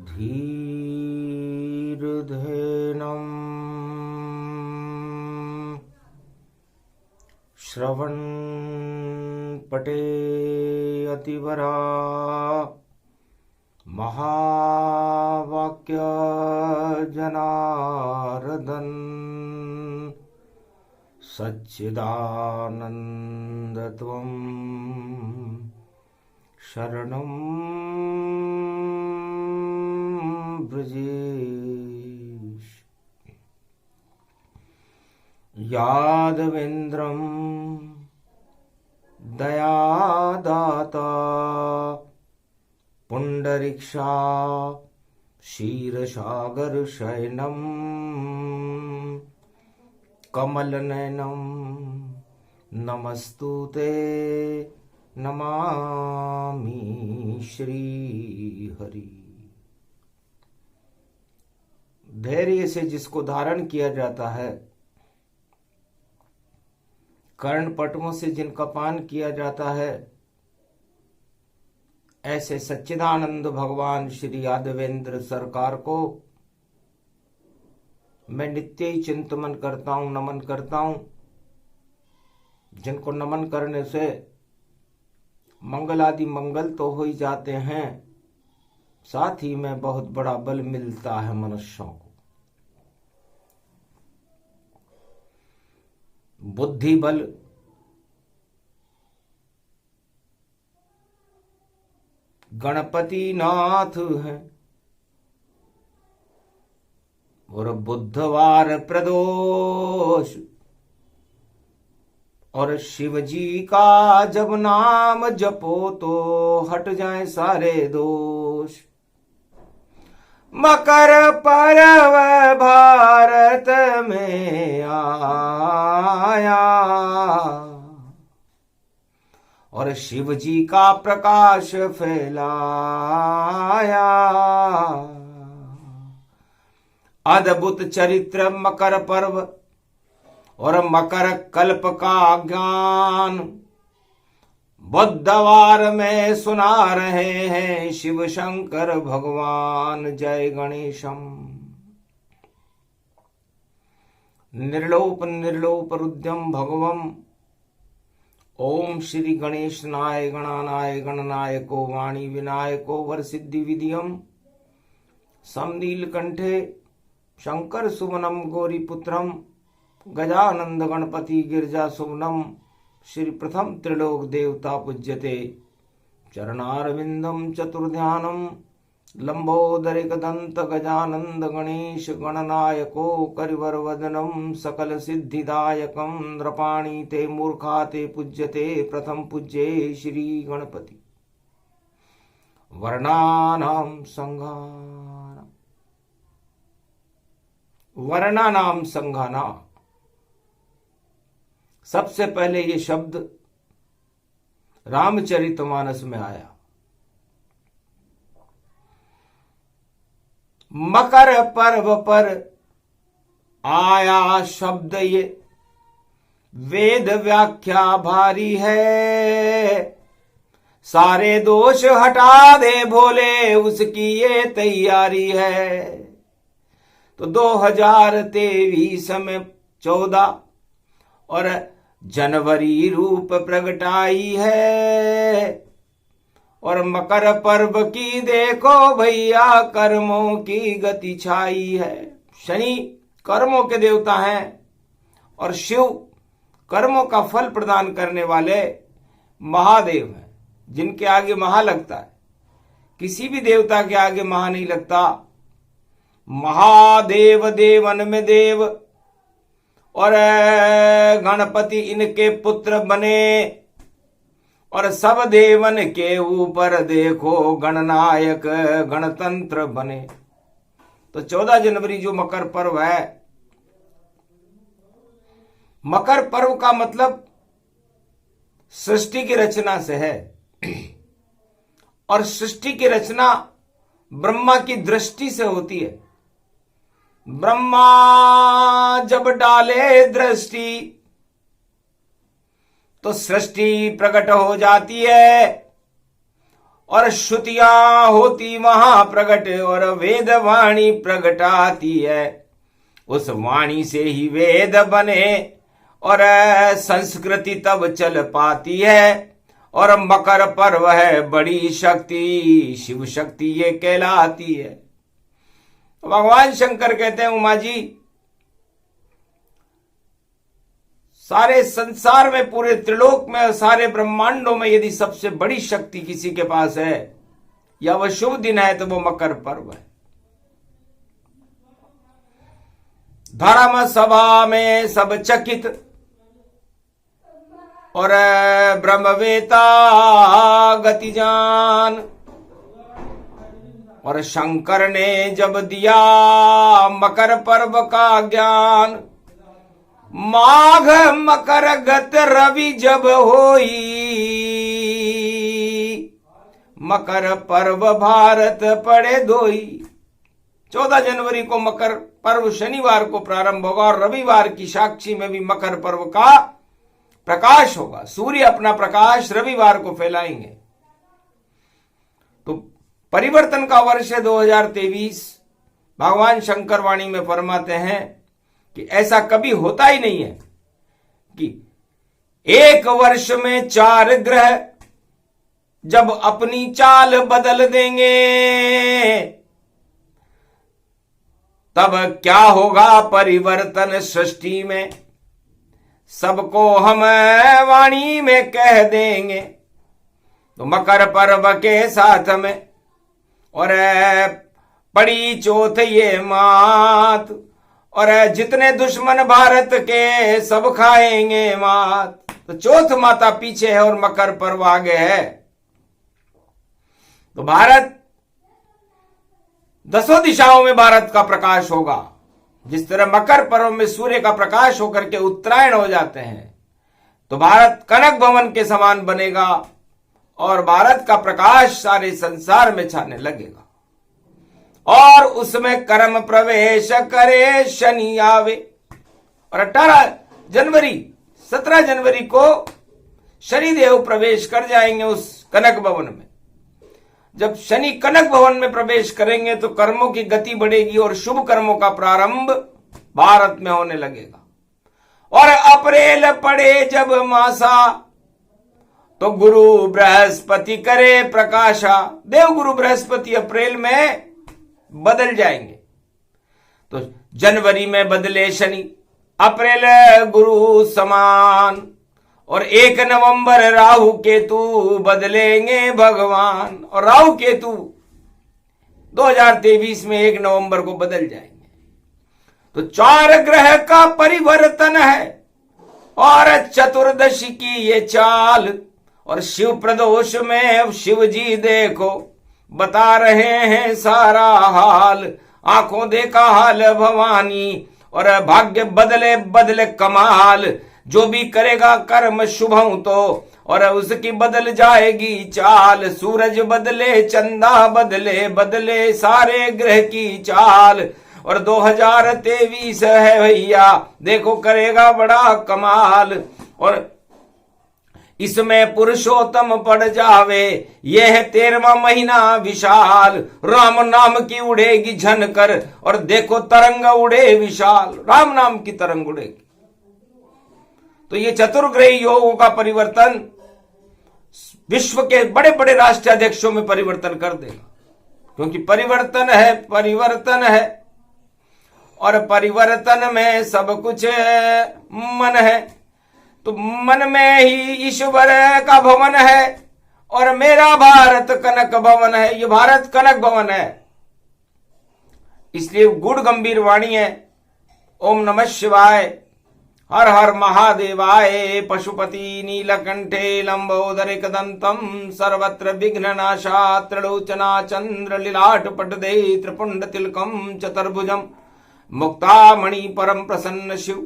धीर्धेनं श्रवणपटे अतिवरा महावाक्य जनार्दन सच्चिदानन्दत्वं शरणं ब्रजेश। यादवेन्द्रं दयादाता पुंडरीक्षा क्षीरसागर शयनं कमलनयनं नमस्तुते नमामि श्रीहरि। धैर्य से जिसको धारण किया जाता है, कर्णपटुओं से जिनका पान किया जाता है, ऐसे सच्चिदानंद भगवान श्री यादवेंद्र सरकार को मैं नित्य ही चिंतन करता हूं, नमन करता हूं, जिनको नमन करने से मंगल आदि मंगल तो हो ही जाते हैं, साथ ही में बहुत बड़ा बल मिलता है मनुष्यों को। बुद्धि बल, गणपति नाथ हैं और बुधवार प्रदोष, और शिव जी का जब नाम जपो तो हट जाए सारे दोष। मकर पर्व भारत में आया और शिव जी का प्रकाश फैलाया। अद्भुत चरित्र मकर पर्व और मकर कल्प का ज्ञान बुधवार में सुना रहे हैं शिव शंकर भगवान। जय गणेशम। निर्लोप निर्लोप रुद्रम भगवम। ओम श्री गणेश नाय गणानाय गणनायको वाणी विनायको वरसिद्धि विधियम समनीलकंठे शंकर सुवनम गौरीपुत्रम गजानंद गणपति गिरिजा सुवनम। श्री प्रथम त्रिलोक देवता पूज्यते चरणारविंदम चतुर्ध्यानम लंबोदरिक दंत गजानंद गणेश गणनायको करिवर वदनम सकल सिद्धिदायकम। नृपाणी ते मूर्खा ते पूज्यते प्रथम पूज्ये श्री गणपति। वर्णानाम संघाना वर्णानाम संघाना। सबसे पहले ये शब्द रामचरितमानस में आया। मकर पर्व पर आया शब्द ये वेद व्याख्या भारी है। सारे दोष हटा दे भोले उसकी ये तैयारी है। तो 2023 में 14 और जनवरी रूप प्रगटाई है। और मकर पर्व की देखो भैया कर्मों की गति छाई है। शनि कर्मों के देवता हैं और शिव कर्मों का फल प्रदान करने वाले महादेव हैं, जिनके आगे महा लगता है। किसी भी देवता के आगे महा नहीं लगता। महादेव देवन में देव और गणपति इनके पुत्र बने और सब देवन के ऊपर देखो गणनायक गणतंत्र बने। तो 14 जनवरी जो मकर पर्व है, मकर पर्व का मतलब सृष्टि की रचना से है। और सृष्टि की रचना ब्रह्मा की दृष्टि से होती है। ब्रह्मा जब डाले दृष्टि तो सृष्टि प्रकट हो जाती है और श्रुतियां होती वहां प्रगट और वेद वाणी प्रगटाती है। उस वाणी से ही वेद बने और संस्कृति तब चल पाती है। और मकर पर्व है बड़ी शक्ति, शिव शक्ति ये कहलाती है। भगवान शंकर कहते हैं, उमा जी, सारे संसार में, पूरे त्रिलोक में, सारे ब्रह्मांडों में यदि सबसे बड़ी शक्ति किसी के पास है या वह शुभ दिन है तो वो मकर पर्व है। धर्म सभा में सब चकित और ब्रह्मवेता गति जान। और शंकर ने जब दिया मकर पर्व का ज्ञान, माघ मकर गत रवि जब होई, मकर पर्व भारत पड़े धोई। 14 जनवरी को मकर पर्व शनिवार को प्रारंभ होगा और रविवार की साक्षी में भी मकर पर्व का प्रकाश होगा। सूर्य अपना प्रकाश रविवार को फैलाएंगे। तो परिवर्तन का वर्ष है 2023। भगवान शंकर वाणी में फरमाते हैं कि ऐसा कभी होता ही नहीं है कि एक वर्ष में 4 ग्रह जब अपनी चाल बदल देंगे तब क्या होगा परिवर्तन सृष्टि में, सबको हम वाणी में कह देंगे। तो मकर पर्व के साथ में और पड़ी चौथ ये मात, और जितने दुश्मन भारत के सब खाएंगे मात। तो चौथ माता पीछे है और मकर पर्व आगे है। तो भारत 10 दिशाओं में भारत का प्रकाश होगा। जिस तरह मकर पर्व में सूर्य का प्रकाश होकर के उत्तरायण हो जाते हैं, तो भारत कनक भवन के समान बनेगा और भारत का प्रकाश सारे संसार में छाने लगेगा। और उसमें कर्म प्रवेश करे शनि आवे। और 18 जनवरी 17 जनवरी को शनिदेव प्रवेश कर जाएंगे उस कनक भवन में। जब शनि कनक भवन में प्रवेश करेंगे तो कर्मों की गति बढ़ेगी और शुभ कर्मों का प्रारंभ भारत में होने लगेगा। और अप्रैल पड़े जब मासा, तो गुरु बृहस्पति करे प्रकाशा। देव गुरु बृहस्पति अप्रैल में बदल जाएंगे। तो जनवरी में बदले शनि, अप्रैल गुरु समान, और 1 नवंबर राहु केतु बदलेंगे भगवान। और राहु केतु 2023 में 1 नवंबर को बदल जाएंगे। तो 4 ग्रह का परिवर्तन है और चतुर्दशी की ये चाल। और शिव प्रदोष में शिव जी देखो बता रहे हैं सारा हाल। आंखों देखा हाल भवानी और भाग्य बदले बदले कमाल। जो भी करेगा कर्म शुभं तो और उसकी बदल जाएगी चाल। सूरज बदले चंदा बदले बदले सारे ग्रह की चाल। और 2023 है भैया, देखो करेगा बड़ा कमाल। और इसमें पुरुषोत्तम पड़ जावे, यह है 13वां महीना विशाल। राम नाम की उड़ेगी झनकर और देखो तरंग उड़े विशाल। राम नाम की तरंग उड़ेगी। तो ये चतुर्ग्रही योगों का परिवर्तन विश्व के बड़े बड़े राष्ट्राध्यक्षों में परिवर्तन कर देगा। क्योंकि परिवर्तन है, परिवर्तन है और परिवर्तन में सब कुछ मन है। तो मन में ही ईश्वर का भवन है और मेरा भारत कनक भवन है। ये भारत कनक भवन है, इसलिए गुड़ गंभीर वाणी है। ओम नमः शिवाय, हर हर महादेवाय। पशुपति नीलकंठे लंबोदरिक दंतम सर्वत्र विघ्न नाशा त्रिलोचना चंद्र लीलाट पटदे त्रिपुंड तिलकम चतुर्भुजम मुक्तामणि परम प्रसन्न शिव।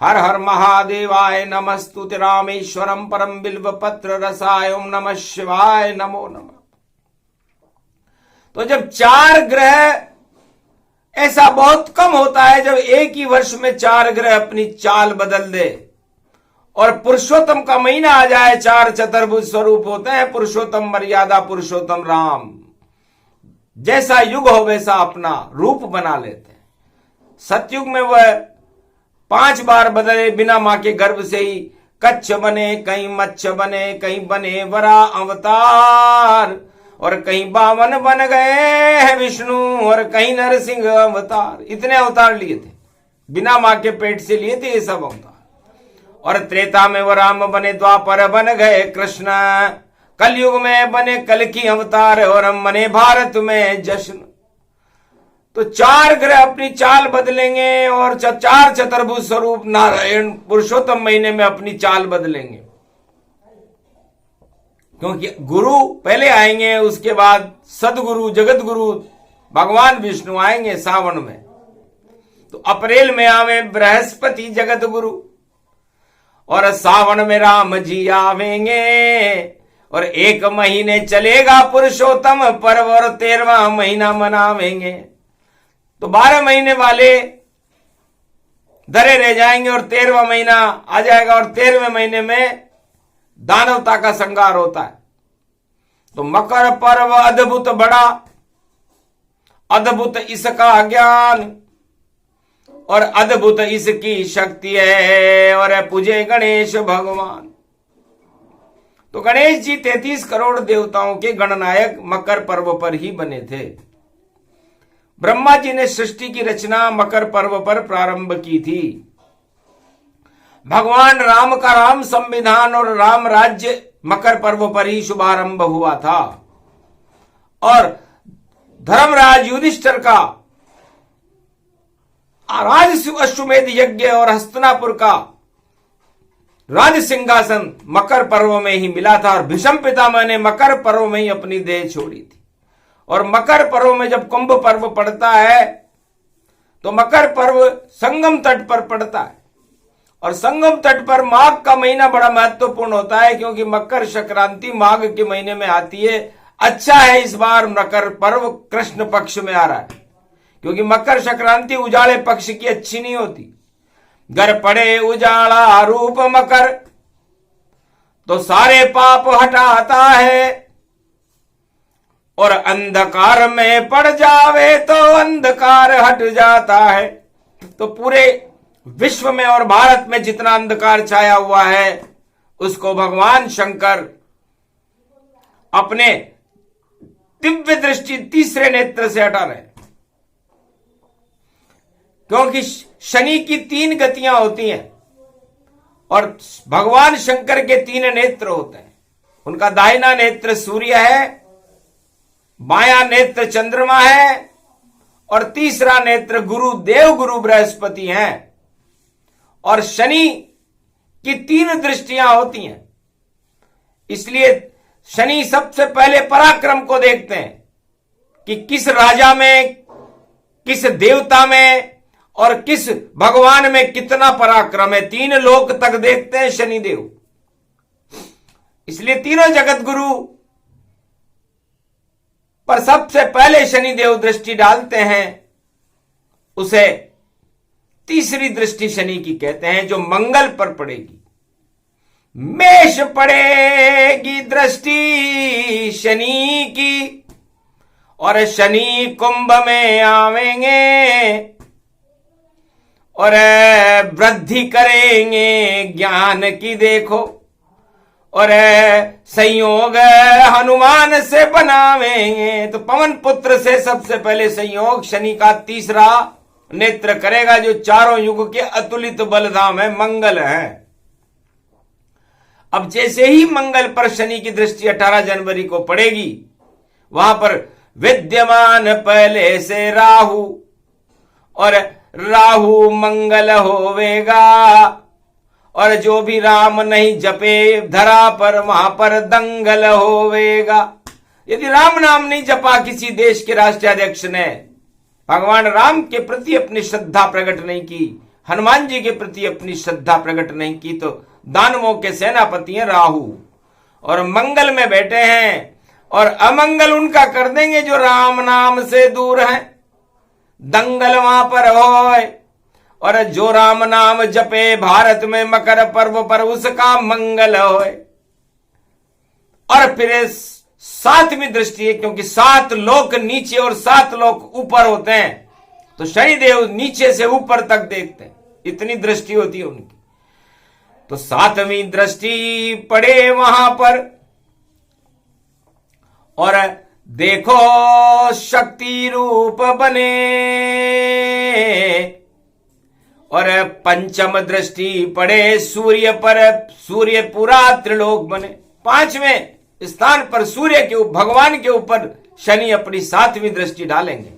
हर हर महादेवाय नमस्तुते रामेश्वरम परम बिल्व पत्र रसाय। ओम नमः शिवाय, नमो नमः। तो जब 4 ग्रह, ऐसा बहुत कम होता है जब एक ही वर्ष में 4 ग्रह अपनी चाल बदल दे और पुरुषोत्तम का महीना आ जाए, चार चतुर्भुज स्वरूप होते हैं पुरुषोत्तम, मर्यादा पुरुषोत्तम राम। जैसा युग हो वैसा अपना रूप बना लेते हैं। सतयुग में वह 5 बार बदले बिना मां के गर्भ से ही, कच्छ बने, कहीं मच्छ बने, कहीं बने वरा अवतार, और कहीं 52 बन गए हैं विष्णु, और कहीं नरसिंह अवतार। इतने अवतार लिए थे, बिना मां के पेट से लिए थे ये सब अवतार। और त्रेता में वो राम बने, द्वापर बन गए कृष्ण, कलयुग में बने कल की अवतार, और हम बने भारत में जश्न। तो 4 ग्रह अपनी चाल बदलेंगे, और 4 चतुर्भुज स्वरूप नारायण पुरुषोत्तम महीने में अपनी चाल बदलेंगे। क्योंकि गुरु पहले आएंगे, उसके बाद सदगुरु जगत गुरु भगवान विष्णु आएंगे सावन में। तो अप्रैल में आवे बृहस्पति जगत गुरु, और सावन में राम जी आवेंगे, और 1 महीने चलेगा पुरुषोत्तम पर्व, और 13वां महीना मनावेंगे। तो 12 महीने वाले धरे रह जाएंगे, और 13वां महीना आ जाएगा, और 13वें महीने में दानवता का संहार होता है। तो मकर पर्व अद्भुत बड़ा, अद्भुत इसका ज्ञान, और अद्भुत इसकी शक्ति है, और पूजे गणेश भगवान। तो गणेश जी 33 करोड़ देवताओं के गणनायक मकर पर्व पर ही बने थे। ब्रह्मा जी ने सृष्टि की रचना मकर पर्व पर प्रारंभ की थी। भगवान राम का राम संविधान और राम राज्य मकर पर्व पर ही शुभारंभ हुआ था, और धर्मराज युधिष्ठिर का राज अश्वमेध यज्ञ और हस्तिनापुर का राज सिंहासन मकर पर्व में ही मिला था, और भीष्म पितामह ने मकर पर्व में ही अपनी देह छोड़ी थी। और मकर पर्व में जब कुंभ पर्व पड़ता है, तो मकर पर्व संगम तट पर पड़ता है, और संगम तट पर माघ का महीना बड़ा महत्वपूर्ण होता है, क्योंकि मकर संक्रांति माघ के महीने में आती है। अच्छा है इस बार मकर पर्व कृष्ण पक्ष में आ रहा है, क्योंकि मकर संक्रांति उजाले पक्ष की अच्छी नहीं होती। घर पड़े उजाला रूप मकर, तो सारे पाप हटाता है, और अंधकार में पड़ जावे तो अंधकार हट जाता है। तो पूरे विश्व में और भारत में जितना अंधकार छाया हुआ है, उसको भगवान शंकर अपने दिव्य दृष्टि तीसरे नेत्र से हटा रहे हैं। क्योंकि शनि की 3 गतियां होती हैं, और भगवान शंकर के 3 नेत्र होते हैं। उनका दाहिना नेत्र सूर्य है, बायां नेत्र चंद्रमा है, और तीसरा नेत्र गुरु देव गुरु बृहस्पति हैं। और शनि की 3 दृष्टियां होती हैं, इसलिए शनि सबसे पहले पराक्रम को देखते हैं कि किस राजा में, किस देवता में और किस भगवान में कितना पराक्रम है। 3 लोक तक देखते हैं शनिदेव। इसलिए तीनों जगत गुरु पर सबसे पहले शनिदेव दृष्टि डालते हैं। उसे तीसरी दृष्टि शनि की कहते हैं, जो मंगल पर पड़ेगी। मेष पड़ेगी दृष्टि शनि की, और शनि कुंभ में आवेंगे, और वृद्धि करेंगे ज्ञान की देखो, और संयोग हनुमान से बनावेंगे। तो पवन पुत्र से सबसे पहले संयोग शनि का तीसरा नेत्र करेगा, जो चारों युग के अतुलित बलधाम है, मंगल है। अब जैसे ही मंगल पर शनि की दृष्टि 18 जनवरी को पड़ेगी, वहां पर विद्यमान पहले से राहु, और राहु मंगल होवेगा, और जो भी राम नहीं जपे धरा पर, वहां पर दंगल होवेगा। यदि राम नाम नहीं जपा किसी देश के राष्ट्राध्यक्ष ने, भगवान राम के प्रति अपनी श्रद्धा प्रकट नहीं की, हनुमान जी के प्रति अपनी श्रद्धा प्रकट नहीं की, तो दानवों के सेनापति हैं राहु, और मंगल में बैठे हैं, और अमंगल उनका कर देंगे जो राम नाम से दूर हैं। दंगल वहां पर होए, और जो राम नाम जपे भारत में मकर पर्व पर उसका मंगल होए। और फिर सातवीं दृष्टि है, क्योंकि 7 लोक नीचे और 7 लोक ऊपर होते हैं, तो शनिदेव नीचे से ऊपर तक देखते हैं, इतनी दृष्टि होती है उनकी। तो 7वीं दृष्टि पड़े वहां पर, और देखो शक्ति रूप बने, और 5वीं दृष्टि पड़े सूर्य पर, सूर्य पूरा त्रिलोक बने। 5वें स्थान पर सूर्य के भगवान के ऊपर शनि अपनी 7वीं दृष्टि डालेंगे,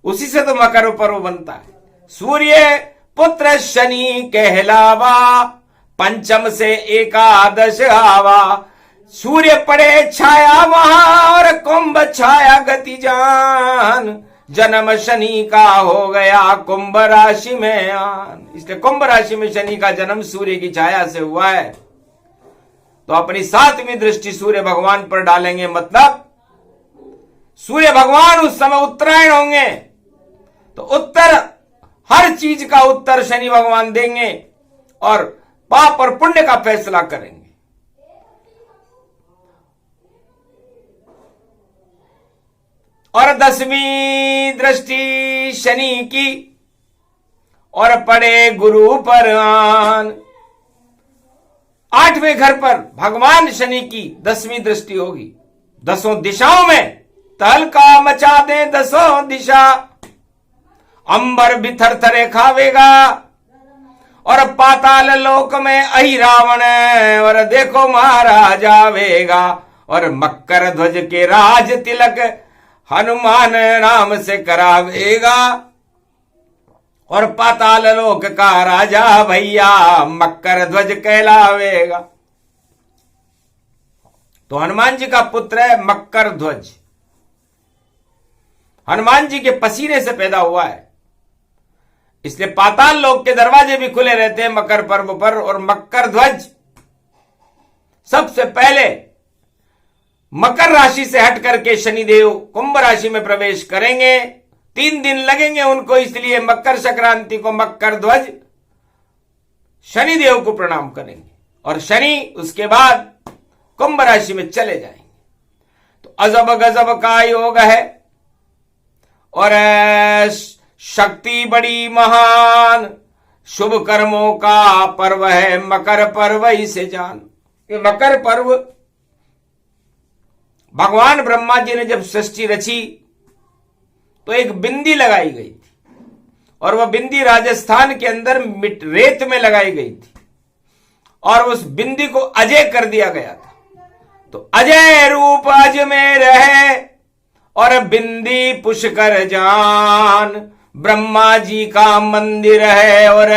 उसी से तो मकर पर्व बनता है। सूर्य पुत्र शनि कहलावा, 5म से एकादश आवा। सूर्य पड़े छाया वहां और कुंभ छाया गति जान, जन्म शनि का हो गया कुंभ राशि में आन। इसलिए कुंभ राशि में शनि का जन्म सूर्य की छाया से हुआ है। तो अपनी 7वीं दृष्टि सूर्य भगवान पर डालेंगे, मतलब सूर्य भगवान उस समय उत्तरायण होंगे, तो उत्तर, हर चीज का उत्तर शनि भगवान देंगे और पाप और पुण्य का फैसला करेंगे। और 10वीं दृष्टि शनि की, और पड़े गुरु पर आन। 8वें घर पर भगवान शनि की 10वीं दृष्टि होगी। 10 दिशाओं में तहलका मचा दे 10 दिशा, अंबर भी थरथरे खावेगा, और पाताल लोक में अहि रावण, और देखो महाराज आवेगा। और मकर ध्वज के राज तिलक हनुमान नाम से करावेगा, और पाताल लोक का राजा भैया मकर ध्वज कहलावेगा। तो हनुमान जी का पुत्र है मकर ध्वज, हनुमान जी के पसीने से पैदा हुआ है, इसलिए पाताल लोक के दरवाजे भी खुले रहते हैं मकर पर्व पर। और मकर ध्वज सबसे पहले मकर राशि से हट करके शनिदेव कुंभ राशि में प्रवेश करेंगे। 3 दिन लगेंगे उनको, इसलिए मकर संक्रांति को मकर ध्वज शनिदेव को प्रणाम करेंगे, और शनि उसके बाद कुंभ राशि में चले जाएंगे। तो अजब गजब का योग है, और शक्ति बड़ी महान, शुभ कर्मों का पर्व है मकर पर्व, इसे जान। ये मकर पर्व भगवान ब्रह्मा जी ने जब सृष्टि रची तो एक बिंदी लगाई गई थी, और वह बिंदी राजस्थान के अंदर रेत में लगाई गई थी, और उस बिंदी को अजय कर दिया गया था। तो अजय रूप अजमेर है, और बिंदी पुष्कर जान, ब्रह्मा जी का मंदिर है, और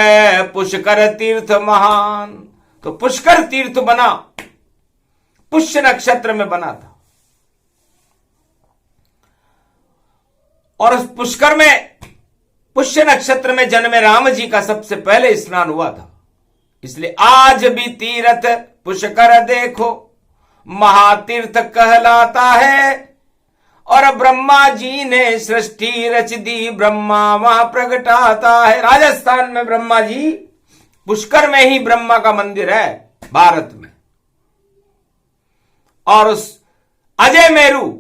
पुष्कर तीर्थ महान। तो पुष्कर तीर्थ बना, पुष्य नक्षत्र में बना था, और उस पुष्कर में, पुष्य नक्षत्र में जन्मे राम जी का सबसे पहले स्नान हुआ था। इसलिए आज भी तीर्थ पुष्कर देखो, महातीर्थ कहलाता है। और ब्रह्मा जी ने सृष्टि रच दी, ब्रह्मा वहां प्रगटाता है। राजस्थान में ब्रह्मा जी, पुष्कर में ही ब्रह्मा का मंदिर है भारत में। और उस अजय मेरू,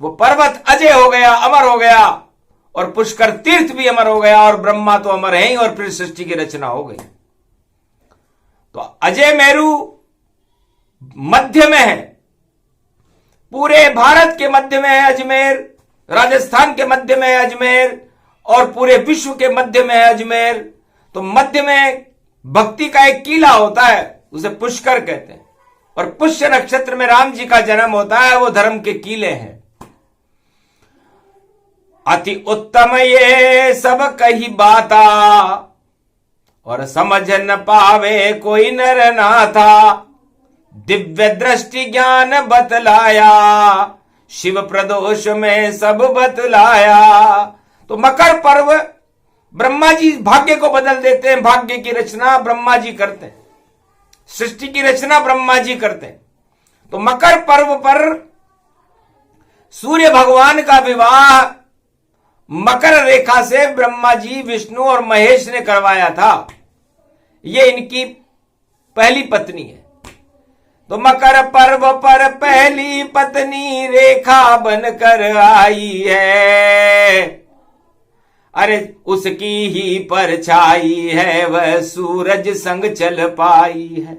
वो पर्वत अजय हो गया, अमर हो गया, और पुष्कर तीर्थ भी अमर हो गया, और ब्रह्मा तो अमर है ही, और फिर सृष्टि की रचना हो गई। तो अजय मेरू मध्य में है, पूरे भारत के मध्य में है अजमेर, राजस्थान के मध्य में है अजमेर, और पूरे विश्व के मध्य में है अजमेर। तो मध्य में भक्ति का एक किला होता है, उसे पुष्कर कहते हैं, और पुष्य नक्षत्र में राम जी का जन्म होता है, वो धर्म के किले हैं। अति उत्तम ये सब कही बाता, और समझ न पावे कोई नर नाथा। दिव्य दृष्टि ज्ञान बतलाया, शिव प्रदोष में सब बतलाया। तो मकर पर्व, ब्रह्मा जी भाग्य को बदल देते हैं, भाग्य की रचना ब्रह्मा जी करते हैं, सृष्टि की रचना ब्रह्मा जी करते हैं। तो मकर पर्व पर सूर्य भगवान का विवाह मकर रेखा से ब्रह्मा जी, विष्णु और महेश ने करवाया था। ये इनकी पहली पत्नी है। तो मकर पर्व पर पहली पत्नी रेखा बनकर आई है, अरे उसकी ही परछाई है, वह सूरज संग चल पाई है।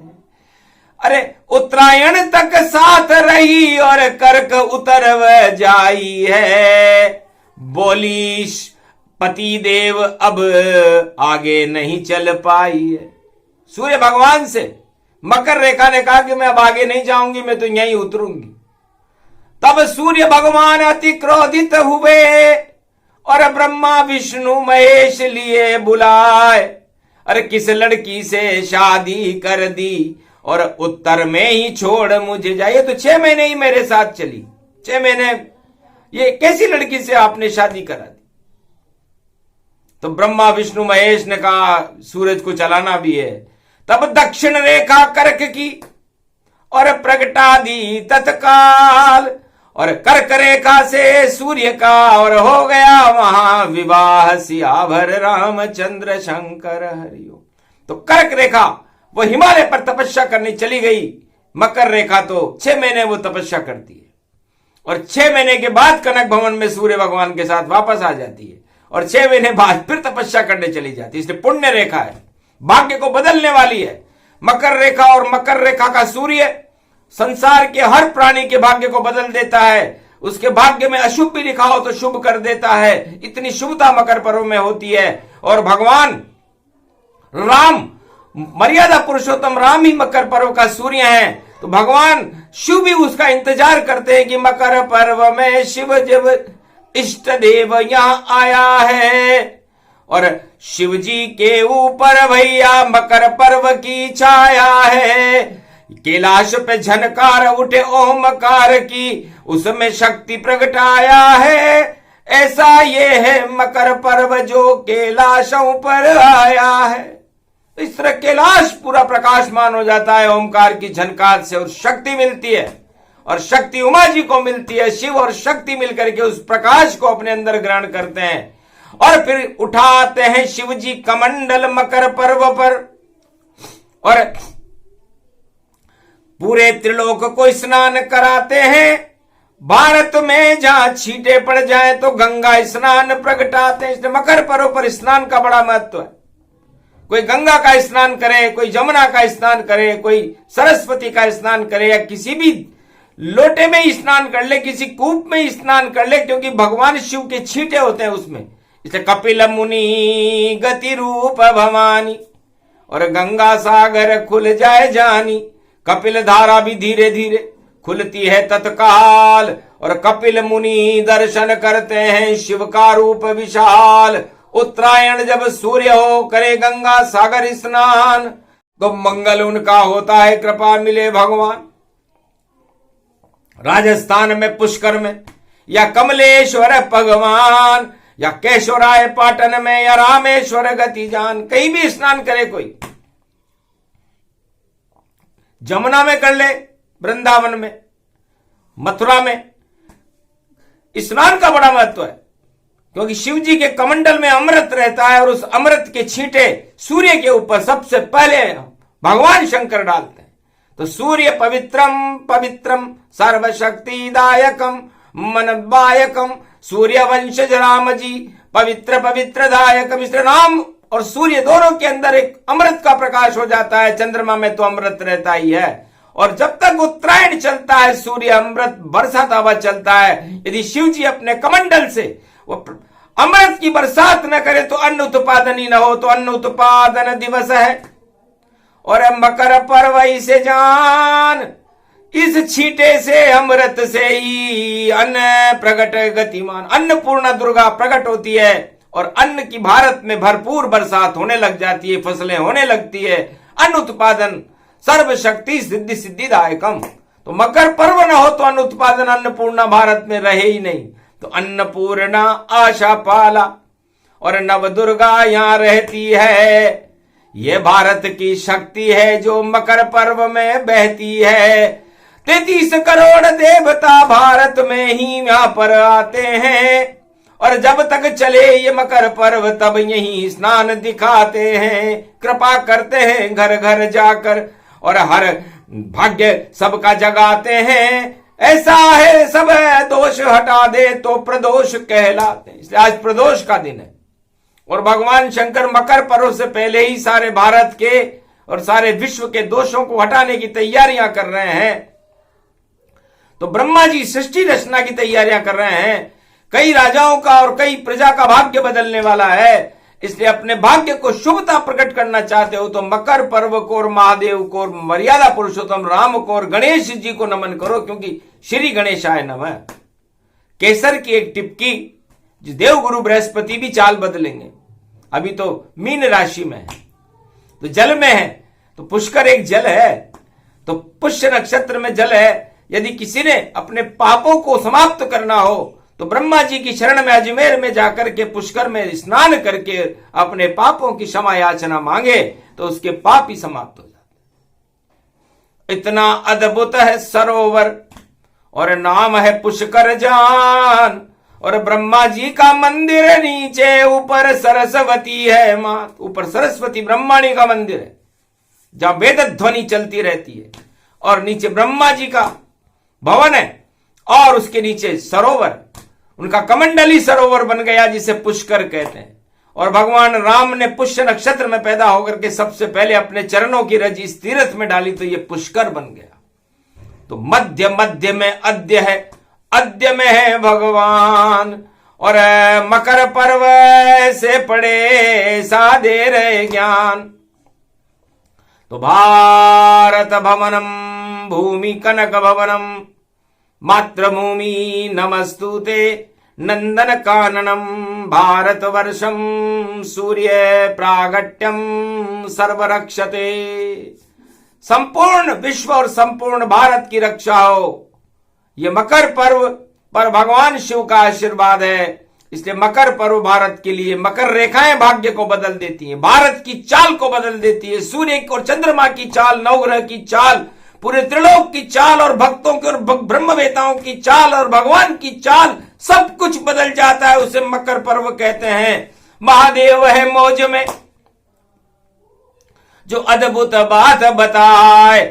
अरे उत्तरायण तक साथ रही और कर्क उतर वह जाई है, बोली पति देव अब आगे नहीं चल पाई है। सूर्य भगवान से मकर रेखा ने कहा कि मैं अब आगे नहीं जाऊंगी, मैं तो यहीं उतरूंगी। तब सूर्य भगवान अति क्रोधित हुए और ब्रह्मा विष्णु महेश लिए बुलाए। अरे किस लड़की से शादी कर दी और उत्तर में ही छोड़ मुझे जाइए। तो 6 महीने ही मेरे साथ चली, 6 महीने, ये कैसी लड़की से आपने शादी करा दी? तो ब्रह्मा विष्णु महेश ने कहा सूरज को चलाना भी है। तब दक्षिण रेखा कर्क की और प्रगटा दी तत्काल, और कर्क रेखा से सूर्य का और हो गया वहां विवाह, सियावर रामचंद्र शंकर हरिओम। तो कर्क रेखा वो हिमालय पर तपस्या करने चली गई, मकर रेखा तो 6 महीने वो तपस्या करती है और 6 महीने के बाद कनक भवन में सूर्य भगवान के साथ वापस आ जाती है और 6 महीने बाद फिर तपस्या करने चली जाती है। इसलिए पुण्य रेखा है, भाग्य को बदलने वाली है मकर रेखा। और मकर रेखा का सूर्य संसार के हर प्राणी के भाग्य को बदल देता है। उसके भाग्य में अशुभ भी लिखा हो तो शुभ कर देता है। इतनी शुभता मकर पर्व में होती है। और भगवान राम, मर्यादा पुरुषोत्तम राम ही मकर पर्व का सूर्य है। तो भगवान शिव भी उसका इंतजार करते हैं कि मकर पर्व में शिव जब इष्ट देव यहां आया है। और शिव जी के ऊपर भैया मकर पर्व की छाया है। कैलाश पे झनकार उठे ओमकार की, उसमें शक्ति प्रगटाया है। ऐसा ये है मकर पर्व जो कैलाशों पर आया है। इस तरह कैलाश पूरा प्रकाशमान हो जाता है ओमकार की झनकार से और शक्ति मिलती है। और शक्ति उमा जी को मिलती है। शिव और शक्ति मिलकर के उस प्रकाश को अपने अंदर ग्रहण करते हैं और फिर उठाते हैं शिव जी कमंडल मकर पर्व पर और पूरे त्रिलोक को स्नान कराते हैं। भारत में जहां छींटे पड़ जाए तो गंगा स्नान प्रगटाते हैं। इसलिए मकर पर्व पर स्नान का बड़ा महत्व है। कोई गंगा का स्नान करे, कोई जमुना का स्नान करे, कोई सरस्वती का स्नान करे या किसी भी लोटे में ही स्नान कर ले, किसी कूप में ही स्नान कर ले, क्योंकि भगवान शिव के छींटे होते हैं उसमें। इसे कपिल मुनि गति रूप भवानी और गंगा सागर खुल जाए जानी। कपिल धारा भी धीरे धीरे खुलती है तत्काल और कपिल मुनि दर्शन करते हैं शिव का रूप विशाल। उत्तरायण जब सूर्य हो करे गंगा सागर स्नान तो मंगल उनका होता है, कृपा मिले भगवान। राजस्थान में पुष्कर में या कमलेश्वर भगवान या केशवराय पाटन में या रामेश्वर गति जान, कहीं भी स्नान करे कोई, जमुना में कर ले, वृंदावन में, मथुरा में, स्नान का बड़ा महत्व है क्योंकि शिव जी के कमंडल में अमृत रहता है और उस अमृत के छींटे सूर्य के ऊपर सबसे पहले भगवान शंकर डालते हैं। तो सूर्य पवित्रम पवित्रम सर्वशक्तिदायकम मनबायकम सूर्य वंशज राम जी पवित्र पवित्र दायकम। इसलिए राम और सूर्य दोनों के अंदर एक अमृत का प्रकाश हो जाता है। चंद्रमा में तो अमृत रहता ही है और जब तक उत्तरायण चलता है सूर्य अमृत बरसाता हुआ चलता है। यदि शिव जी अपने कमंडल से वो अमृत की बरसात न करे तो अन्न उत्पादन ही न हो, तो अन्न उत्पादन दिवस है। और मकर पर्व इसे जान, इस छींटे से अमृत से ही अन्न प्रगट गतिमान। अन्नपूर्णा दुर्गा प्रकट होती है और अन्न की भारत में भरपूर बरसात होने लग जाती है, फसलें होने लगती है, अन्न उत्पादन सर्वशक्ति सिद्धि सिद्धिदायकम। तो मकर पर्व न हो तो अन्न उत्पादन अन्नपूर्णा भारत में रहे ही नहीं। तो अन्नपूर्णा आशा पाला और नव दुर्गा यहां रहती है। ये भारत की शक्ति है जो मकर पर्व में बहती है। 33 करोड़ देवता भारत में ही यहां पर आते हैं और जब तक चले ये मकर पर्व तब यही स्नान दिखाते हैं, कृपा करते हैं घर घर जाकर और हर भाग्य सबका जगाते हैं। ऐसा है सब दोष हटा दे तो प्रदोष कहलाते, इसलिए आज प्रदोष का दिन है। और भगवान शंकर मकर पर्व से पहले ही सारे भारत के और सारे विश्व के दोषों को हटाने की तैयारियां कर रहे हैं। तो ब्रह्मा जी सृष्टि रचना की तैयारियां कर रहे हैं। कई राजाओं का और कई प्रजा का भाग्य बदलने वाला है, इसलिए अपने भाग्य को शुभता प्रकट करना चाहते हो तो मकर पर्व को और महादेव को और मर्यादा पुरुषोत्तम राम को और गणेश जी को नमन करो, क्योंकि श्री गणेशाय नमः। केसर की एक टिपकी, देवगुरु बृहस्पति भी चाल बदलेंगे। अभी तो मीन राशि में है, तो जल में है, तो पुष्कर एक जल है, तो पुष्य नक्षत्र में जल है। यदि किसी ने अपने पापों को समाप्त करना हो तो ब्रह्मा जी की शरण में अजमेर में जाकर के पुष्कर में स्नान करके अपने पापों की क्षमा याचना मांगे तो उसके पाप ही समाप्त हो जाते। इतना अद्भुत है सरोवर और नाम है पुष्कर जान, और ब्रह्मा जी का मंदिर नीचे, ऊपर सरस्वती है मात। ऊपर सरस्वती ब्रह्माणी का मंदिर है जहां वेद ध्वनि चलती रहती है, और नीचे ब्रह्मा जी का भवन है, और उसके नीचे सरोवर, उनका कमंडली सरोवर बन गया जिसे पुष्कर कहते हैं। और भगवान राम ने पुष्य नक्षत्र में पैदा होकर के सबसे पहले अपने चरणों की रज इस तीर्थ में डाली तो ये पुष्कर बन गया। तो मध्य मध्य में अद्य है, अद्य में है भगवान। और मकर पर्व से पड़े साधे रहे ज्ञान। तो भारत भवनम भूमि कनक भवनम मातृभूमि नमस्तुते नंदन काननम भारत वर्षम सूर्य प्रागट्यम सर्वरक्षते। संपूर्ण विश्व और संपूर्ण भारत की रक्षा हो, ये मकर पर्व पर भगवान शिव का आशीर्वाद है। इसलिए मकर पर्व भारत के लिए, मकर रेखाएं भाग्य को बदल देती हैं, भारत की चाल को बदल देती है। सूर्य और चंद्रमा की चाल, नवग्रह की चाल, पूरे त्रिलोक की चाल और भक्तों की और ब्रह्मवेताओं की चाल और भगवान की चाल, सब कुछ बदल जाता है। उसे मकर पर्व कहते हैं। महादेव है मौज में जो अद्भुत बात बताए,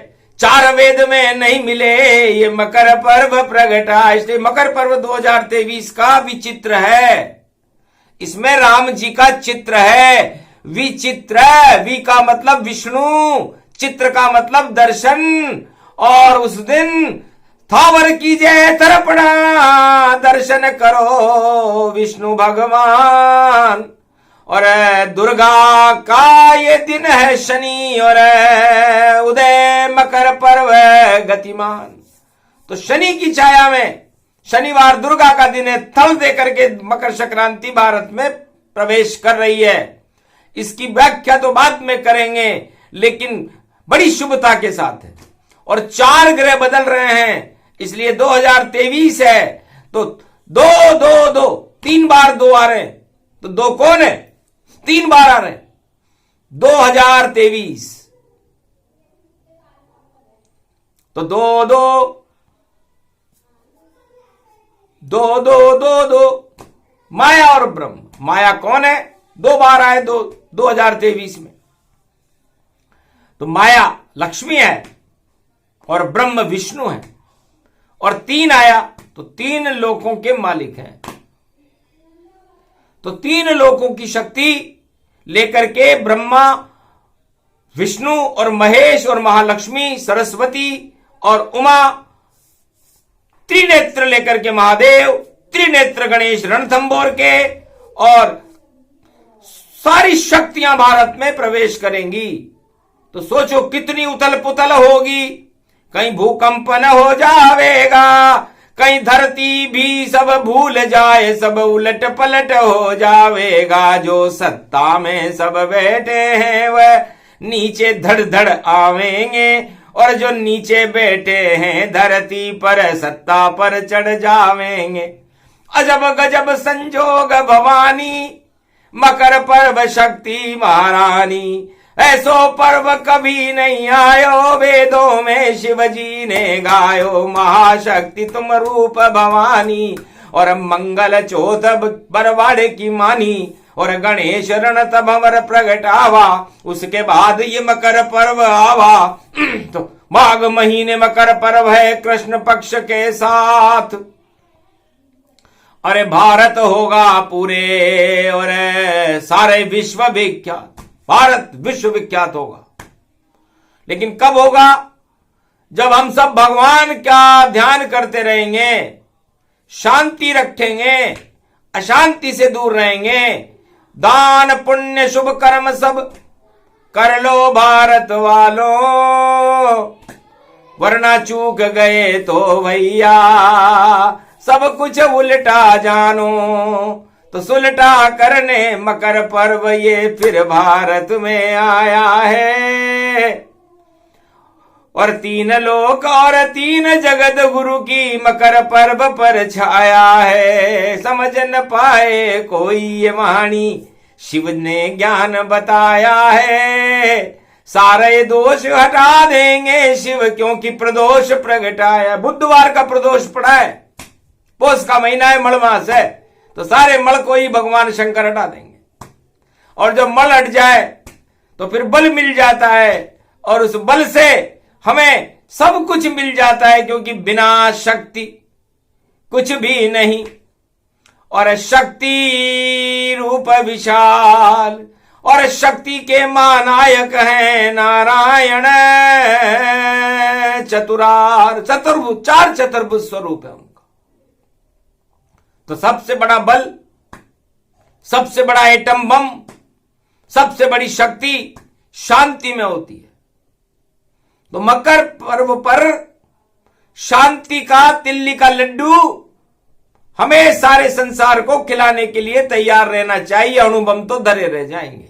चार वेद में नहीं मिले ये मकर पर्व प्रगटा। इसलिए मकर पर्व 2023 का विचित्र है। इसमें राम जी का चित्र है, विचित्र। वी का मतलब विष्णु, चित्र का मतलब दर्शन। और उस दिन थावर कीजिए तर्पणा, दर्शन करो विष्णु भगवान। और दुर्गा का ये दिन है शनि, और उदय मकर पर्व गतिमान। तो शनि की छाया में शनिवार दुर्गा का दिन है, थल देकर के मकर संक्रांति भारत में प्रवेश कर रही है। इसकी व्याख्या तो बाद में करेंगे, लेकिन बड़ी शुभता के साथ है। और 4 ग्रह बदल रहे हैं, इसलिए 2023 है। तो 2 2 2 3 बार 2 आ रहे हैं, तो 2 कौन है? 3 बार आ रहे हैं। 2023 तो 2 2 2 2 2 2 माया और ब्रह्म। माया कौन है? 2 बार आए 2023 में। तो माया लक्ष्मी है और ब्रह्म विष्णु है। और 3 आया तो 3 लोकों के मालिक हैं। तो 3 लोकों की शक्ति लेकर के ब्रह्मा, विष्णु और महेश और महालक्ष्मी, सरस्वती और उमा, त्रिनेत्र लेकर के महादेव, त्रिनेत्र गणेश रणथंबोर के, और सारी शक्तियां भारत में प्रवेश करेंगी। तो सोचो कितनी उथल पुथल होगी। कहीं भूकंप न हो जावेगा, कहीं धरती भी सब भूल जाए, सब उलट पलट हो जावेगा। जो सत्ता में सब बैठे हैं वह नीचे धड़ धड़ आवेंगे, और जो नीचे बैठे हैं धरती पर सत्ता पर चढ़ जावेंगे। अजब गजब संजोग भवानी, मकर पर्व शक्ति महारानी। ऐसो पर्व कभी नहीं आयो, वेदों में शिवजी ने गायो। महाशक्ति तुम रूप भवानी, और मंगल चौथ बरवाड़े की मानी, और गणेश रण तब हमर प्रगटावा, उसके बाद ये मकर पर्व आवा। तो माघ महीने मकर पर्व है कृष्ण पक्ष के साथ। अरे भारत होगा पूरे और सारे विश्व विख्यात, भारत विश्व विख्यात होगा। लेकिन कब होगा? जब हम सब भगवान का ध्यान करते रहेंगे, शांति रखेंगे, अशांति से दूर रहेंगे, दान पुण्य शुभ कर्म सब कर लो भारत वालों, वरना चूक गए तो भैया सब कुछ उल्टा जानो। तो सुलटा करने मकर पर्व ये फिर भारत में आया है, और 3 लोक और 3 जगत गुरु की मकर पर्व पर छाया है। समझ न पाए कोई ये वाणी, शिव ने ज्ञान बताया है, सारे दोष हटा देंगे शिव, क्योंकि प्रदोष प्रगटाया। बुधवार का प्रदोष पड़ा है, पोष का महीना है, मल मास है, तो सारे मल को ही भगवान शंकर हटा देंगे। और जब मल हट जाए तो फिर बल मिल जाता है, और उस बल से हमें सब कुछ मिल जाता है, क्योंकि बिना शक्ति कुछ भी नहीं। और शक्ति रूप विशाल, और शक्ति के महानायक हैं नारायण चतुरार, चतुर्भुज, 4 चतुर्भुज स्वरूप है उनका। तो सबसे बड़ा बल, सबसे बड़ा एटम बम, सबसे बड़ी शक्ति शांति में होती है। तो मकर पर्व पर शांति का तिल्ली का लड्डू हमें सारे संसार को खिलाने के लिए तैयार रहना चाहिए, अणुबम तो धरे रह जाएंगे।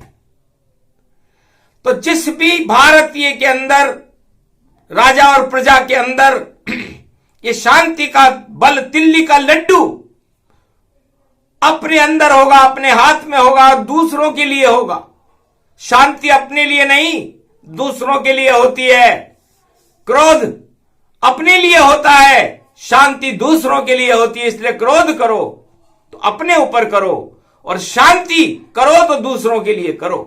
तो जिस भी भारतीय के अंदर, राजा और प्रजा के अंदर ये शांति का बल, तिल्ली का लड्डू अपने अंदर होगा, अपने हाथ में होगा, और दूसरों के लिए होगा। शांति अपने लिए नहीं, दूसरों के लिए होती है। क्रोध अपने लिए होता है, शांति दूसरों के लिए होती है। इसलिए क्रोध करो तो अपने ऊपर करो, और शांति करो तो दूसरों के लिए करो।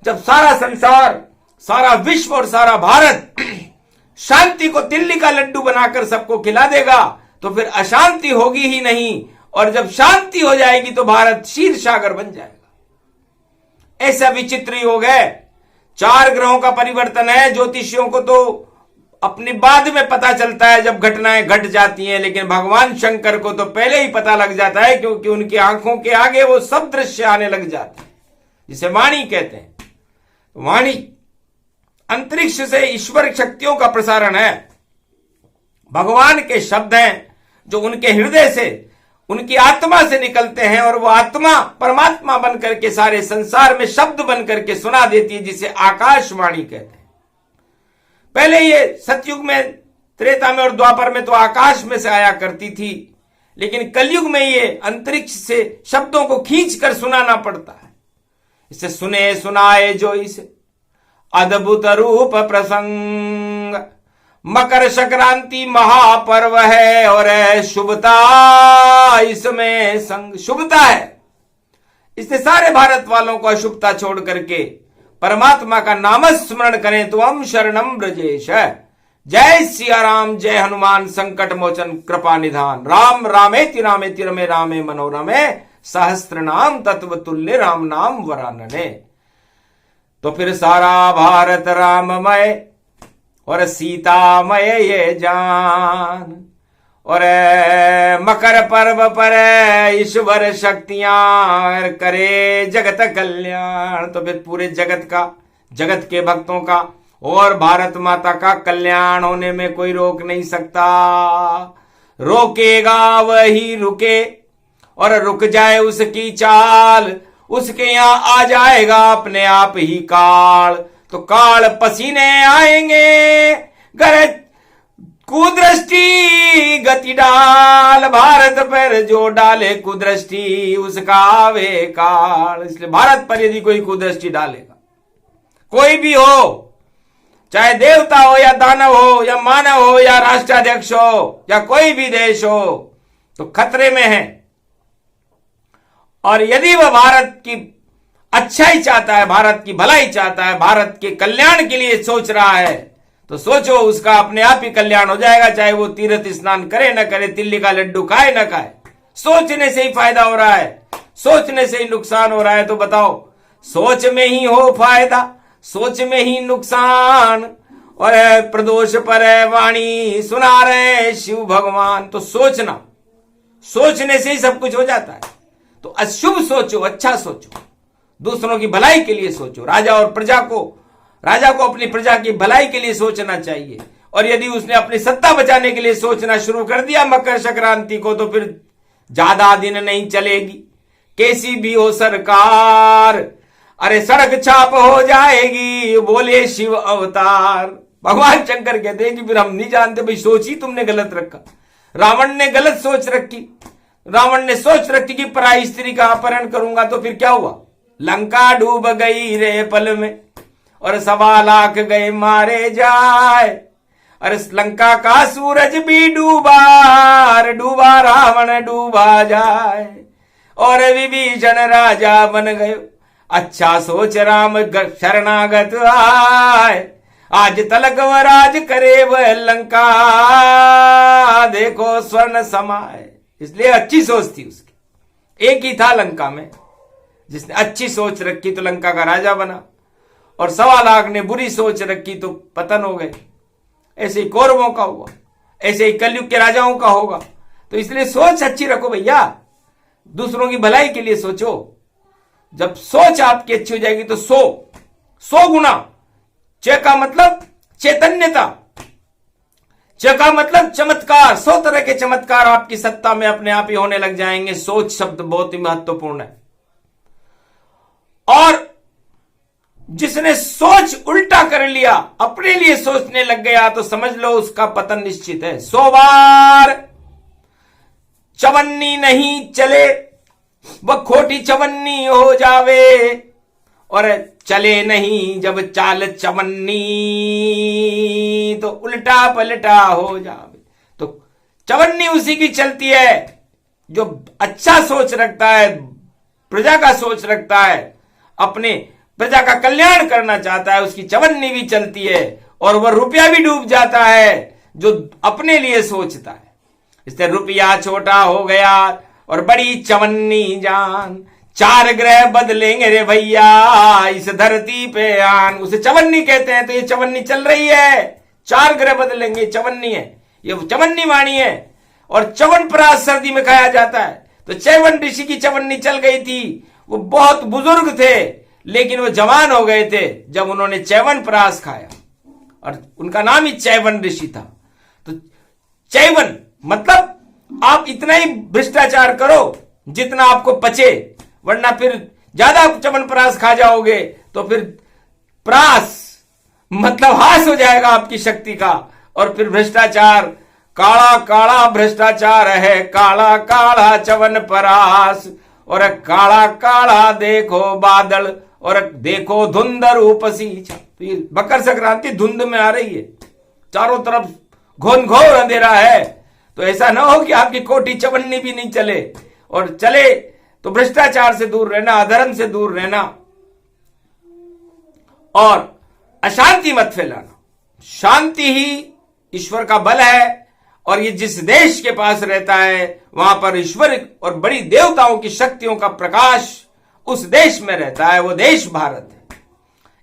जब सारा संसार, सारा विश्व और सारा भारत शांति को तिल्ली का लड्डू बनाकर सबको खिला देगा, तो फिर अशांति होगी ही नहीं, और जब शांति हो जाएगी तो भारत क्षीर सागर बन जाएगा। ऐसा विचित्र योग है। 4 ग्रहों का परिवर्तन है। ज्योतिषियों को तो अपनी बाद में पता चलता है जब घटनाएं घट जाती हैं, लेकिन भगवान शंकर को तो पहले ही पता लग जाता है, क्योंकि उनकी आंखों के आगे वो सब दृश्य आने लग जाते हैं, जिसे वाणी कहते हैं। वाणी अंतरिक्ष से ईश्वर शक्तियों का प्रसारण है, भगवान के शब्द हैं जो उनके हृदय से, उनकी आत्मा से निकलते हैं, और वो आत्मा परमात्मा बनकर के सारे संसार में शब्द बनकर के सुना देती है, जिसे आकाशवाणी कहते हैं। पहले ये सतयुग में, त्रेता में और द्वापर में तो आकाश में से आया करती थी, लेकिन कलयुग में ये अंतरिक्ष से शब्दों को खींच कर सुनाना पड़ता है। इसे सुने सुनाए जो इसे अद्भुत रूप प्रसंग, मकर संक्रांति महापर्व है, और शुभता इसमें संग, शुभता है। इससे सारे भारत वालों को अशुभता छोड़ करके परमात्मा का नाम स्मरण करें तो हम शरणम ब्रजेश। जय सिया राम, जय हनुमान संकट मोचन कृपा निधान। राम रामेति रामेति रमे रामे मनोरमे, सहस्त्र नाम तत्व तुल्य राम नाम वरानने। तो फिर सारा भारत राममय और सीतामय ये जान, और मकर पर्व पर ईश्वर शक्तियां करे जगत कल्याण। तो फिर पूरे जगत का, जगत के भक्तों का और भारत माता का कल्याण होने में कोई रोक नहीं सकता। रोकेगा वही रुके, और रुक जाए उसकी चाल, उसके यहां आ जाएगा अपने आप ही काल। तो काल पसीने आएंगे, गरज कुदृष्टि गति डाल, भारत पर जो डाले कुदृष्टि उसका आवे काल। इसलिए भारत पर यदि कोई कुदृष्टि डालेगा, कोई भी हो, चाहे देवता हो या दानव हो या मानव हो या राष्ट्राध्यक्ष हो या कोई भी देश हो, तो खतरे में है। और यदि वह भारत की अच्छाई चाहता है, भारत की भलाई चाहता है, भारत के कल्याण के लिए सोच रहा है, तो सोचो उसका अपने आप ही कल्याण हो जाएगा, चाहे वो तीर्थ स्नान करे न करे, तिल्ली का लड्डू खाए न खाए। सोचने से ही फायदा हो रहा है, सोचने से ही नुकसान हो रहा है। तो बताओ, सोच में ही हो फायदा, सोच में ही नुकसान, और प्रदोष पर वाणी सुना रहे शिव भगवान। तो सोचना, सोचने से ही सब कुछ हो जाता है। तो अशुभ सोचो, अच्छा सोचो, दूसरों की भलाई के लिए सोचो। राजा को अपनी प्रजा की भलाई के लिए सोचना चाहिए। और यदि उसने अपनी सत्ता बचाने के लिए सोचना शुरू कर दिया मकर संक्रांति को, तो फिर ज्यादा दिन नहीं चलेगी। कैसी भी हो सरकार, अरे सड़क छाप हो जाएगी, बोले शिव अवतार। भगवान शंकर कहते हैं कि फिर हम नहीं जानते, भाई सोच ही तुमने गलत रखा। रावण ने गलत सोच रखी, रावण ने सोच रखी कि पराई स्त्री का अपहरण करूंगा, तो फिर क्या हुआ? लंका डूब गई रे पल में, और 1.25 लाख गए मारे जाए। अरे लंका का सूरज भी डूबा, डूबा रावण डूबा जाए, और विभीषण राजा बन गए। अच्छा सोच राम शरणागत आए, आज तलक व राज करे वह लंका, देखो स्वर्ण समाए। इसलिए अच्छी सोच थी उसकी। एक ही था लंका में जिसने अच्छी सोच रखी तो लंका का राजा बना, और 1.25 लाख ने बुरी सोच रखी तो पतन हो गए। ऐसे ही कौरवों का हुआ, ऐसे ही कलयुग के राजाओं का होगा। तो इसलिए सोच अच्छी रखो भैया, दूसरों की भलाई के लिए सोचो। जब सोच आपकी अच्छी हो जाएगी तो 100 गुना। च का मतलब चैतन्यता, च का मतलब चमत्कार। 100 तरह के चमत्कार आपकी सत्ता में अपने आप ही होने लग जाएंगे। सोच शब्द बहुत ही महत्वपूर्ण है। और जिसने सोच उल्टा कर लिया, अपने लिए सोचने लग गया, तो समझ लो उसका पतन निश्चित है। 100 बार चवन्नी नहीं चले, वह खोटी चवन्नी हो जावे, और चले नहीं जब चाल चवन्नी, तो उल्टा पलटा हो जावे। तो चवन्नी उसी की चलती है जो अच्छा सोच रखता है, प्रजा का सोच रखता है, अपने प्रजा का कल्याण करना चाहता है, उसकी चवन्नी भी चलती है। और वह रुपया भी डूब जाता है जो अपने लिए सोचता है। इससे रुपया छोटा हो गया और बड़ी चवन्नी जान, 4 ग्रह बदलेंगे रे भैया इस धरती पे आन। उसे चवन्नी कहते हैं। तो ये चवन्नी चल रही है, 4 ग्रह बदलेंगे, चवन्नी है, ये चवन्नी वाणी है। और च्यवन प्राश सर्दी में खाया जाता है। तो च्यवन ऋषि की चवन्नी चल गई थी। वो बहुत बुजुर्ग थे, लेकिन वो जवान हो गए थे जब उन्होंने च्यवन प्राश खाया, और उनका नाम ही च्यवन ऋषि था। तो च्यवन मतलब आप इतना ही भ्रष्टाचार करो जितना आपको पचे, वरना फिर ज्यादा च्यवन प्राश खा जाओगे तो फिर प्राश मतलब हास हो जाएगा आपकी शक्ति का। और फिर भ्रष्टाचार, काला काला भ्रष्टाचार है, काला काला च्यवन प्राश, और काला काला देखो बादल, और देखो धुंध रूप सी। फिर मकर संक्रांति धुंध में आ रही है, चारों तरफ घोर अंधेरा है। तो ऐसा ना हो कि आपकी कोठी चवन्नी भी नहीं चले, और चले तो भ्रष्टाचार से दूर रहना, अधर्म से दूर रहना, और अशांति मत फैलाना। शांति ही ईश्वर का बल है। और ये जिस देश के पास रहता है वहां पर ईश्वर और बड़ी देवताओं की शक्तियों का प्रकाश उस देश में रहता है। वो देश भारत है।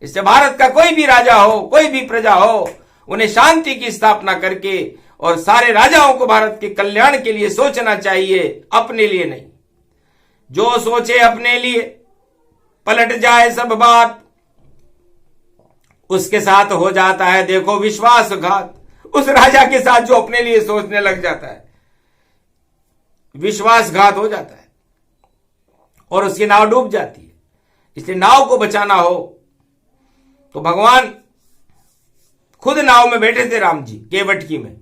इससे भारत का कोई भी राजा हो, कोई भी प्रजा हो, उन्हें शांति की स्थापना करके, और सारे राजाओं को भारत के कल्याण के लिए सोचना चाहिए, अपने लिए नहीं। जो सोचे अपने लिए पलट जाए सब बात, उसके साथ हो जाता है देखो विश्वासघात। उस राजा के साथ जो अपने लिए सोचने लग जाता है, विश्वासघात हो जाता है और उसकी नाव डूब जाती है। इसलिए नाव को बचाना हो तो भगवान खुद नाव में बैठे थे, राम जी केवटकी में,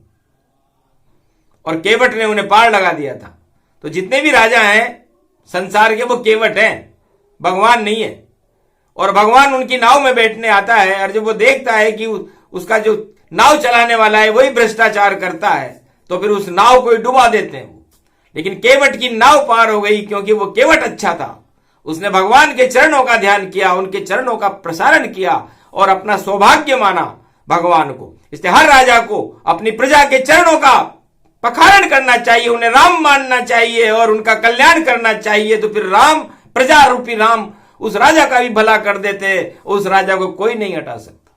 और केवट ने उन्हें पार लगा दिया था। तो जितने भी राजा हैं संसार के, वो केवट हैं, भगवान नहीं है। और भगवान उनकी नाव में बैठने आता है, और जब वो देखता है कि उसका जो नाव चलाने वाला है वही भ्रष्टाचार करता है, तो फिर उस नाव को डुबा देते हैं। लेकिन केवट की नाव पार हो गई क्योंकि वो केवट अच्छा था। उसने भगवान के चरणों का ध्यान किया, उनके चरणों का प्रसारण किया और अपना सौभाग्य माना भगवान को। इसलिए हर राजा को अपनी प्रजा के चरणों का पखारण करना चाहिए, उन्हें राम मानना चाहिए और उनका कल्याण करना चाहिए। तो फिर राम, प्रजा रूपी राम, उस राजा का भी भला कर देते, उस राजा को कोई नहीं हटा सकता।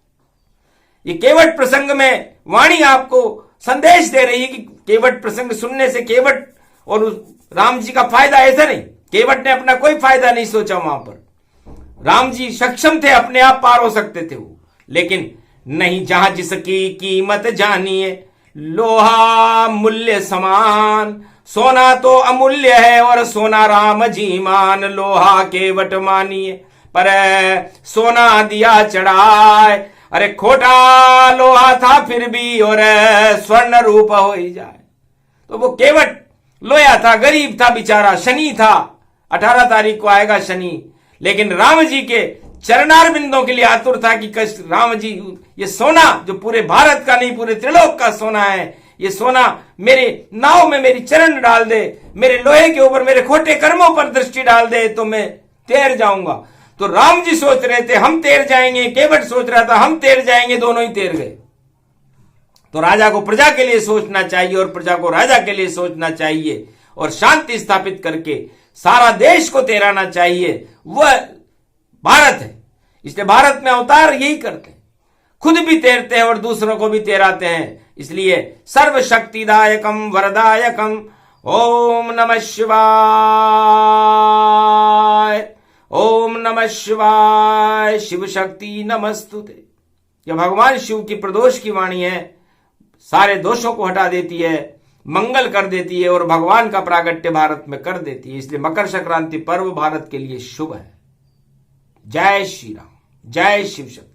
ये केवट प्रसंग में वाणी आपको संदेश दे रही है कि केवट प्रसंग सुनने से केवट और राम जी का फायदा, ऐसा नहीं। केवट ने अपना कोई फायदा नहीं सोचा वहां पर। राम जी सक्षम थे, अपने आप पार हो सकते थे वो, लेकिन नहीं। जहां जिसकी कीमत जानिए, लोहा मूल्य समान। सोना तो अमूल्य है और सोना राम जी मान, लोहा केवट मानिए पर सोना दिया चढ़ाए। अरे खोटा लोहा था फिर भी और स्वर्ण रूप हो ही जाए। तो वो केवट लोया था, गरीब था बेचारा, शनि था। 18 तारीख को आएगा शनि, लेकिन राम जी के चरणार बिंदों के लिए आतुर था कि राम जी ये सोना जो पूरे भारत का नहीं पूरे त्रिलोक का सोना है, ये सोना मेरे नाव में मेरी चरण डाल दे, मेरे लोहे के ऊपर मेरे खोटे कर्मों पर दृष्टि डाल दे तो मैं तैर जाऊंगा। तो राम जी सोच रहे थे हम तैर जाएंगे, केवट सोच रहा था हम तैर जाएंगे, दोनों ही तैर गए। तो राजा को प्रजा के लिए सोचना चाहिए और प्रजा को राजा के लिए सोचना चाहिए और शांति स्थापित करके सारा देश को तैराना चाहिए। वह भारत है, इसलिए भारत में अवतार यही करते हैं, खुद भी तैरते हैं और दूसरों को भी तैराते हैं। इसलिए सर्वशक्तिदायकम वरदायकम ओम नमः शिवाय, ओम नमः शिवाय, शिव शक्ति नमस्तुते। यह भगवान शिव की प्रदोष की वाणी है, सारे दोषों को हटा देती है, मंगल कर देती है और भगवान का प्रागट्य भारत में कर देती है। इसलिए मकर संक्रांति पर्व भारत के लिए शुभ है। जय श्री राम, जय शिव शक्ति।